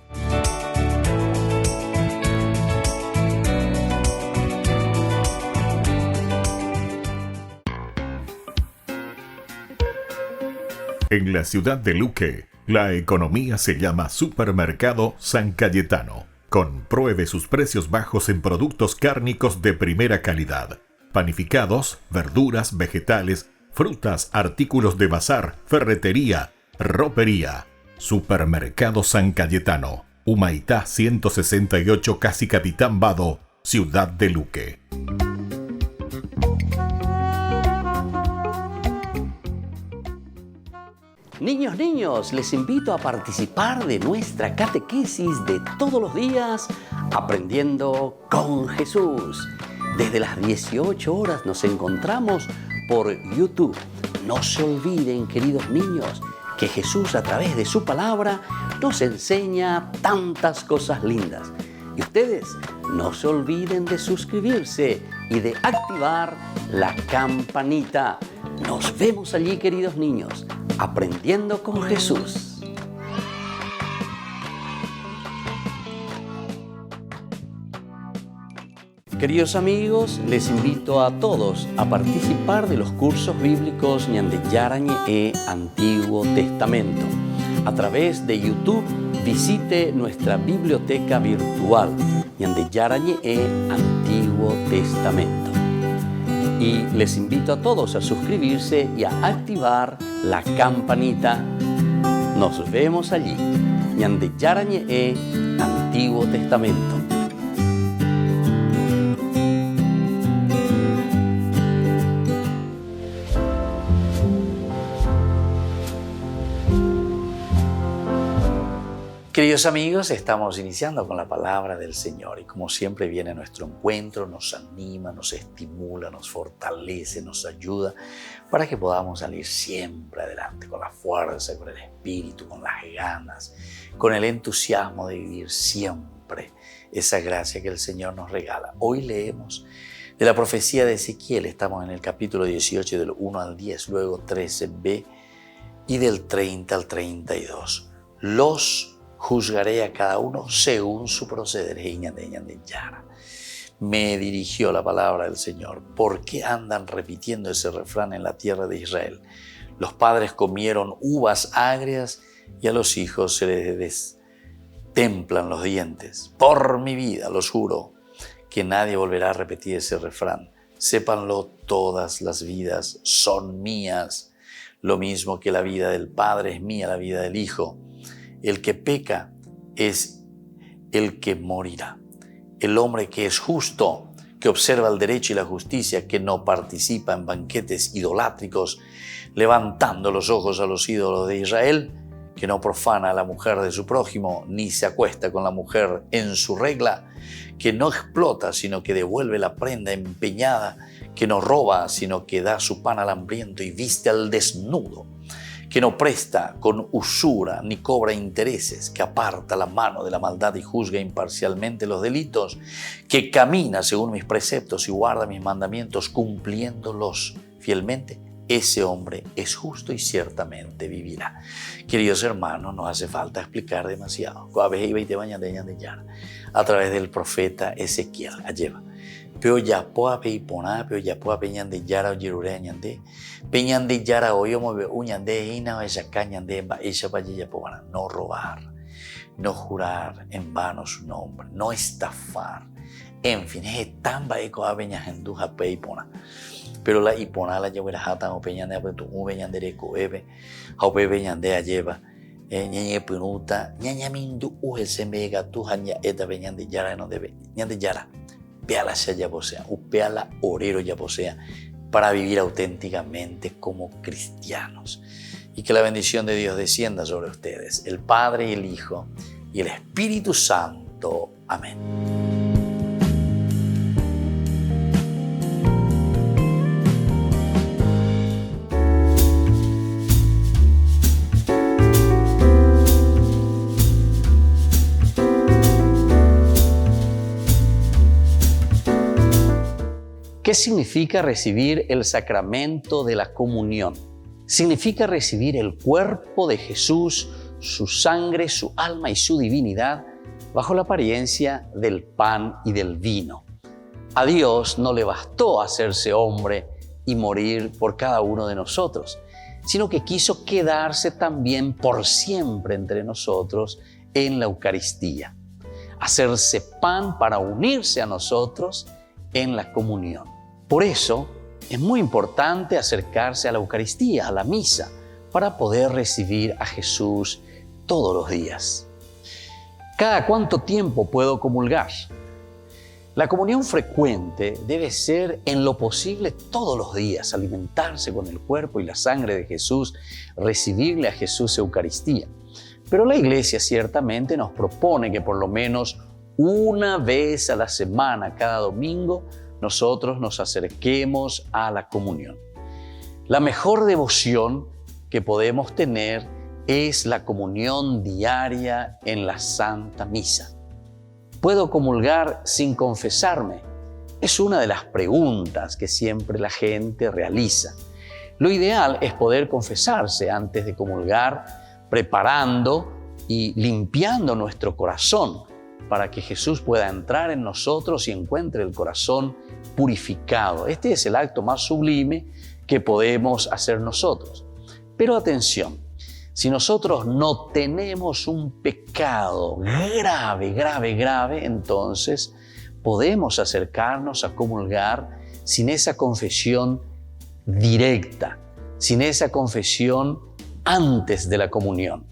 En la ciudad de Luque, la economía se llama Supermercado San Cayetano. Compruebe sus precios bajos en productos cárnicos de primera calidad. Panificados, verduras, vegetales, frutas, artículos de bazar, ferretería, ropería. Supermercado San Cayetano, Humaitá 168, Casi Capitán Vado, ciudad de Luque. Niños, les invito a participar de nuestra catequesis de todos los días, Aprendiendo con Jesús. Desde las 18 horas nos encontramos por YouTube. No se olviden, queridos niños, que Jesús a través de su palabra nos enseña tantas cosas lindas. Y ustedes no se olviden de suscribirse y de activar la campanita. Nos vemos allí, queridos niños, aprendiendo con Jesús. Queridos amigos, les invito a todos a participar de los cursos bíblicos Ñande Yarañe e Antiguo Testamento. A través de YouTube, visite nuestra biblioteca virtual Ñande Yarañe e Antiguo Testamento. Y les invito a todos a suscribirse y a activar la campanita. Nos vemos allí. Ñande Yarañe e Antiguo Testamento. Queridos amigos, estamos iniciando con la palabra del Señor y como siempre viene a nuestro encuentro, nos anima, nos estimula, nos fortalece, nos ayuda para que podamos salir siempre adelante con la fuerza, con el espíritu, con las ganas, con el entusiasmo de vivir siempre esa gracia que el Señor nos regala. Hoy leemos de la profecía de Ezequiel, estamos en el capítulo 18 del 1 al 10, luego 13b y del 30 al 32. Los juzgaré a cada uno según su proceder. Me dirigió la palabra del Señor. ¿Por qué andan repitiendo ese refrán en la tierra de Israel? Los padres comieron uvas agrias y a los hijos se les destemplan los dientes. Por mi vida, los juro, que nadie volverá a repetir ese refrán. Sépanlo, todas las vidas son mías. Lo mismo que la vida del Padre es mía, la vida del Hijo. El que peca es el que morirá. El hombre que es justo, que observa el derecho y la justicia, que no participa en banquetes idolátricos, levantando los ojos a los ídolos de Israel, que no profana a la mujer de su prójimo, ni se acuesta con la mujer en su regla, que no explota, sino que devuelve la prenda empeñada, que no roba, sino que da su pan al hambriento y viste al desnudo, que no presta con usura ni cobra intereses, que aparta la mano de la maldad y juzga imparcialmente los delitos, que camina según mis preceptos y guarda mis mandamientos cumpliéndolos fielmente, ese hombre es justo y ciertamente vivirá. Queridos hermanos, no hace falta explicar demasiado. A través del profeta Ezequiel, alleva. Pero ya poa peiponá, pero ya poa peñande yara o yerure ñande, peñande yara oyo move uñande ina o esa ñande ba esa ya pobana. No robar, no jurar en vano su nombre, no estafar. En fin, es tan baeco a peña genduja peipona. Pero la ipona la lleva jatan o peñande a tu peñande reco ebe, a peñande a lleva. Ñañe penuta, ñaña mindu uje se mega tu haña eta peñande yara no debe, ñande yara. Peala ya posea, upeala orero ya posea, para vivir auténticamente como cristianos. Y que la bendición de Dios descienda sobre ustedes, el Padre y el Hijo y el Espíritu Santo. Amén. ¿Qué significa recibir el sacramento de la comunión? Significa recibir el cuerpo de Jesús, su sangre, su alma y su divinidad bajo la apariencia del pan y del vino. A Dios no le bastó hacerse hombre y morir por cada uno de nosotros, sino que quiso quedarse también por siempre entre nosotros en la Eucaristía. Hacerse pan para unirse a nosotros en la comunión. Por eso es muy importante acercarse a la Eucaristía, a la misa, para poder recibir a Jesús todos los días. ¿Cada cuánto tiempo puedo comulgar? La comunión frecuente debe ser en lo posible todos los días, alimentarse con el cuerpo y la sangre de Jesús, recibirle a Jesús Eucaristía. Pero la Iglesia ciertamente nos propone que por lo menos una vez a la semana, cada domingo, nosotros nos acerquemos a la comunión. La mejor devoción que podemos tener es la comunión diaria en la Santa Misa. ¿Puedo comulgar sin confesarme? Es una de las preguntas que siempre la gente realiza. Lo ideal es poder confesarse antes de comulgar, preparando y limpiando nuestro corazón para que Jesús pueda entrar en nosotros y encuentre el corazón purificado. Este es el acto más sublime que podemos hacer nosotros. Pero atención, si nosotros no tenemos un pecado grave, entonces podemos acercarnos a comulgar sin esa confesión directa, sin esa confesión antes de la comunión.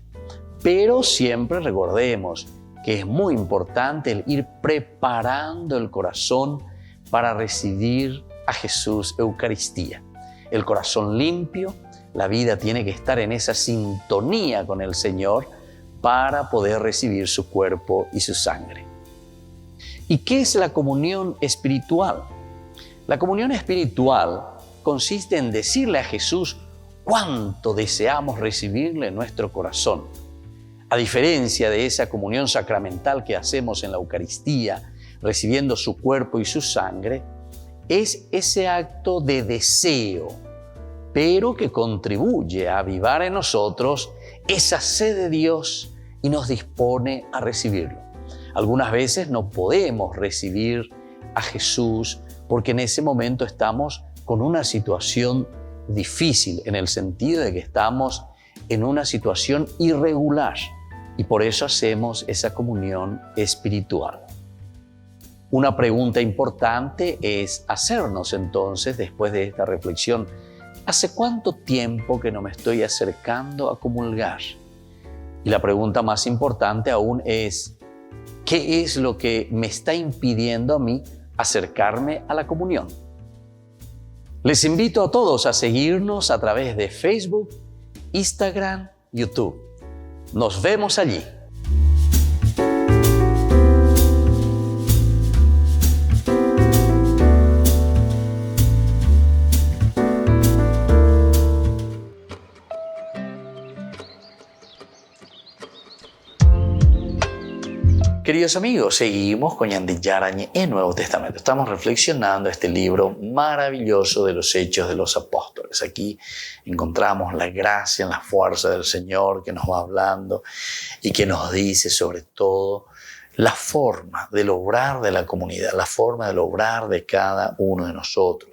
Pero siempre recordemos que es muy importante el ir preparando el corazón para recibir a Jesús Eucaristía. El corazón limpio, la vida tiene que estar en esa sintonía con el Señor para poder recibir su cuerpo y su sangre. ¿Y qué es la comunión espiritual? La comunión espiritual consiste en decirle a Jesús cuánto deseamos recibirle en nuestro corazón. A diferencia de esa comunión sacramental que hacemos en la Eucaristía, recibiendo su cuerpo y su sangre, es ese acto de deseo, pero que contribuye a avivar en nosotros esa sed de Dios y nos dispone a recibirlo. Algunas veces no podemos recibir a Jesús porque en ese momento estamos con una situación difícil, en el sentido de que estamos en una situación irregular y por eso hacemos esa comunión espiritual. Una pregunta importante es hacernos entonces, después de esta reflexión, ¿hace cuánto tiempo que no me estoy acercando a comulgar? Y la pregunta más importante aún es, ¿qué es lo que me está impidiendo a mí acercarme a la comunión? Les invito a todos a seguirnos a través de Facebook, Instagram, YouTube. Nos vemos allí. Queridos amigos, seguimos con Ñande Yarañe en Nuevo Testamento. Estamos reflexionando este libro maravilloso de los Hechos de los Apóstoles. Aquí encontramos la gracia, la fuerza del Señor que nos va hablando y que nos dice sobre todo la forma del obrar de la comunidad, la forma del obrar de cada uno de nosotros.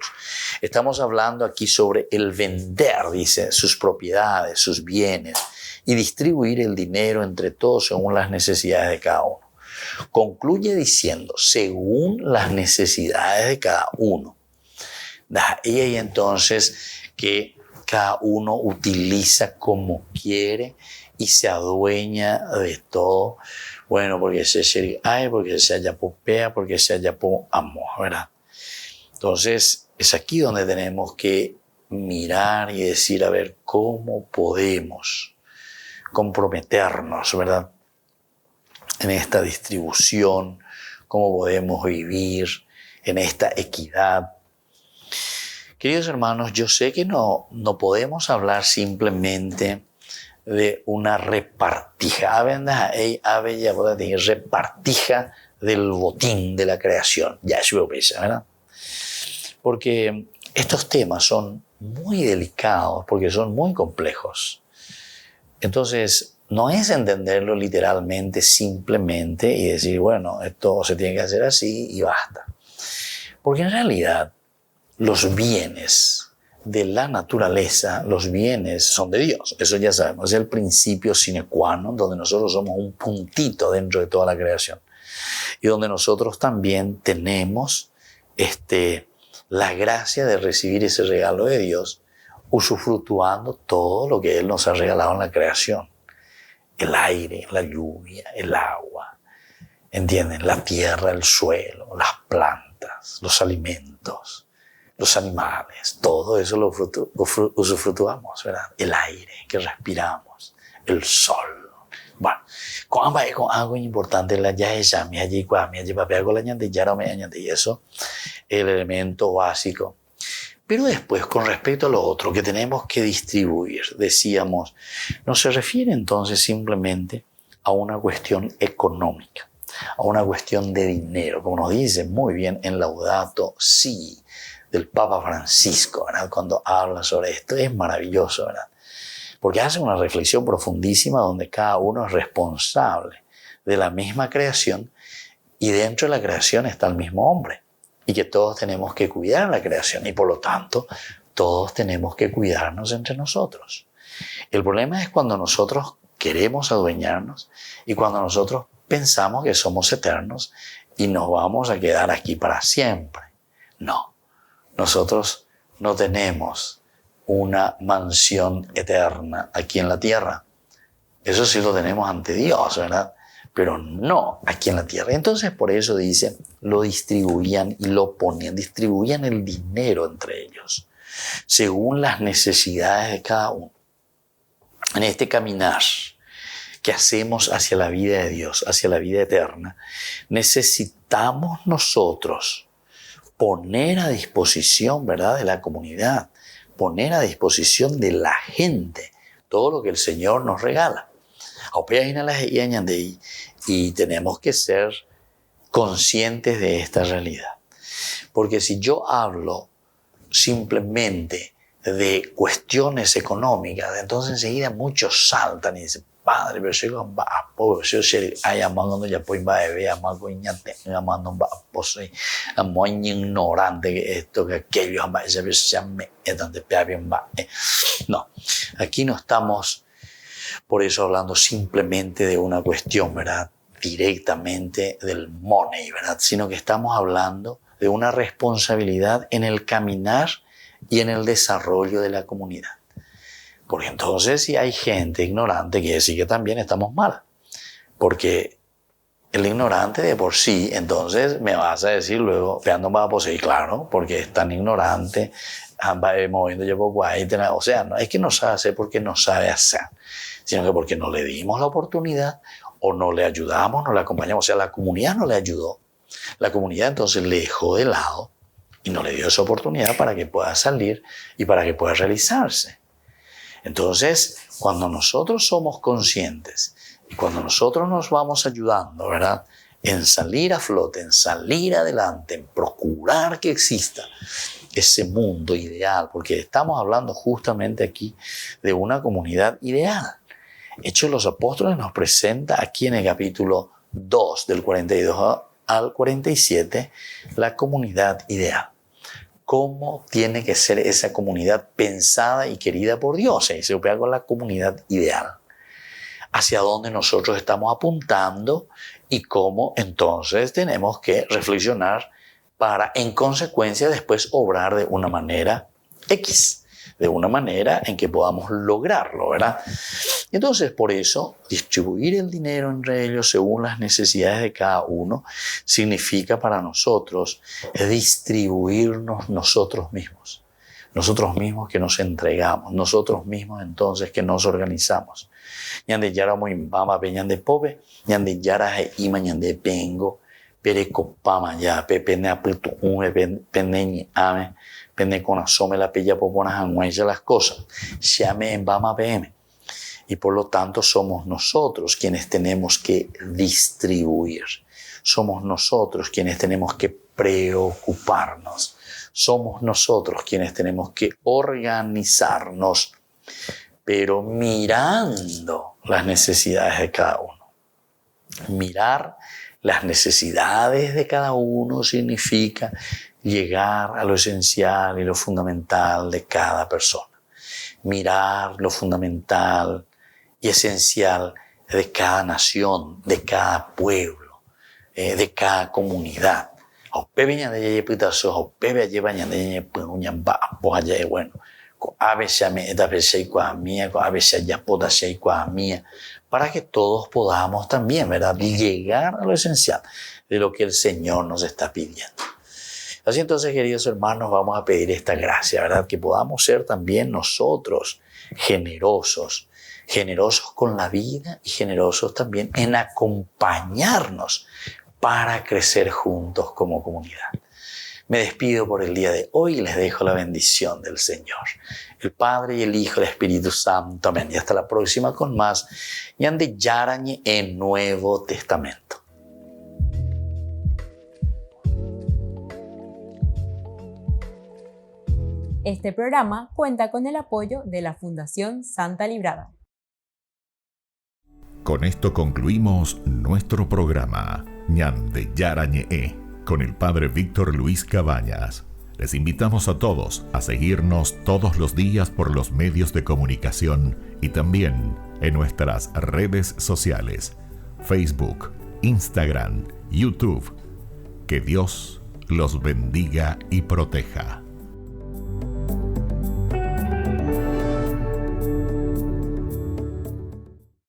Estamos hablando aquí sobre el vender, dice, sus propiedades, sus bienes y distribuir el dinero entre todos según las necesidades de cada uno. Concluye diciendo, según las necesidades de cada uno. Y ahí entonces que cada uno utiliza como quiere y se adueña de todo. Bueno, porque se hay, porque se haya popea, porque se haya po amor, ¿verdad? Entonces, es aquí donde tenemos que mirar y decir, a ver, ¿cómo podemos comprometernos, verdad? En esta distribución, cómo podemos vivir en esta equidad. Queridos hermanos, yo sé que no podemos hablar simplemente de una repartija, repartija del botín de la creación. Ya es ¿verdad? Porque estos temas son muy delicados, porque son muy complejos. Entonces, no es entenderlo literalmente, simplemente, y decir, bueno, esto se tiene que hacer así y basta. Porque en realidad, los bienes de la naturaleza, los bienes son de Dios. Eso ya sabemos, es el principio sine qua non, donde nosotros somos un puntito dentro de toda la creación. Y donde nosotros también tenemos la gracia de recibir ese regalo de Dios, usufructuando todo lo que Él nos ha regalado en la creación. El aire, la lluvia, el agua, ¿entienden? La tierra, el suelo, las plantas, los alimentos, los animales, todo eso lo usufructuamos, ¿verdad? El aire que respiramos, el sol. Bueno, con algo importante, la yaesha, mi allí, papea con la ñande, yara me añade, y eso, el elemento básico. Pero después, con respecto a lo otro que tenemos que distribuir, decíamos, no se refiere entonces simplemente a una cuestión económica, a una cuestión de dinero, como nos dice muy bien en Laudato Si, del Papa Francisco, ¿verdad? Cuando habla sobre esto, es maravilloso, ¿verdad? Porque hace una reflexión profundísima donde cada uno es responsable de la misma creación y dentro de la creación está el mismo hombre y que todos tenemos que cuidar la creación y por lo tanto todos tenemos que cuidarnos entre nosotros. El problema es cuando nosotros queremos adueñarnos y cuando nosotros pensamos que somos eternos y nos vamos a quedar aquí para siempre. No, nosotros no tenemos una mansión eterna aquí en la tierra. Eso sí lo tenemos ante Dios, ¿verdad? Pero no aquí en la tierra. Entonces por eso dice, lo distribuían y lo ponían, distribuían el dinero entre ellos, según las necesidades de cada uno. En este caminar que hacemos hacia la vida de Dios, hacia la vida eterna, necesitamos nosotros poner a disposición, ¿verdad?, de la comunidad, poner a disposición de la gente todo lo que el Señor nos regala. Y tenemos que ser conscientes de esta realidad. Porque si yo hablo simplemente de cuestiones económicas, entonces enseguida muchos saltan y dicen, padre, pero yo ignorante esto, que aquello, no, aquí no estamos por eso hablando simplemente de una cuestión, ¿verdad?, directamente del money, ¿verdad?, sino que estamos hablando de una responsabilidad en el caminar y en el desarrollo de la comunidad. Porque entonces si hay gente ignorante, quiere decir que también estamos mal. Porque el ignorante de por sí, entonces me vas a decir luego, no va a poseer, claro, porque es tan ignorante, moviendo yo poco ahí, o sea, no es que no sabe hacer porque no sabe hacer, sino que porque no le dimos la oportunidad o no le ayudamos, no le acompañamos. O sea, la comunidad no le ayudó. La comunidad entonces le dejó de lado y no le dio esa oportunidad para que pueda salir y para que pueda realizarse. Entonces, cuando nosotros somos conscientes y cuando nosotros nos vamos ayudando, ¿verdad?, en salir a flote, en salir adelante, en procurar que exista ese mundo ideal, porque estamos hablando justamente aquí de una comunidad ideal. Hechos de los Apóstoles nos presenta aquí en el capítulo 2, del 42 al 47, la comunidad ideal. ¿Cómo tiene que ser esa comunidad pensada y querida por Dios? Se opera con la comunidad ideal. Hacia dónde nosotros estamos apuntando y cómo entonces tenemos que reflexionar para, en consecuencia, después obrar de una manera X, de una manera en que podamos lograrlo, ¿verdad? Entonces, por eso, distribuir el dinero entre ellos según las necesidades de cada uno significa para nosotros distribuirnos nosotros mismos que nos entregamos, nosotros mismos entonces que nos organizamos. Ñande yara muy bama pe ñande pobe, ñande yara he ima ñande pengo, pere copama ya, pene aputu pene ni ame, pene con asome la pella popona hanguaya las cosas, llame en bama pm. Y por lo tanto somos nosotros quienes tenemos que distribuir. Somos nosotros quienes tenemos que preocuparnos. Somos nosotros quienes tenemos que organizarnos, pero mirando las necesidades de cada uno. Mirar las necesidades de cada uno significa llegar a lo esencial y lo fundamental de cada persona. Mirar lo fundamental y esencial de cada nación, de cada pueblo, de cada comunidad. Para que todos podamos también, ¿verdad?, llegar a lo esencial de lo que el Señor nos está pidiendo. Así entonces, queridos hermanos, vamos a pedir esta gracia, ¿verdad?, que podamos ser también nosotros generosos con la vida y generosos también en acompañarnos para crecer juntos como comunidad. Me despido por el día de hoy y les dejo la bendición del Señor, el Padre y el Hijo y el Espíritu Santo. Amén. Y hasta la próxima con más Ñande Yarañe en Nuevo Testamento. Este programa cuenta con el apoyo de la Fundación Santa Librada. Con esto concluimos nuestro programa Ñande Yarañe con el padre Víctor Luis Cabañas. Les invitamos a todos a seguirnos todos los días por los medios de comunicación y también en nuestras redes sociales, Facebook, Instagram, YouTube. Que Dios los bendiga y proteja.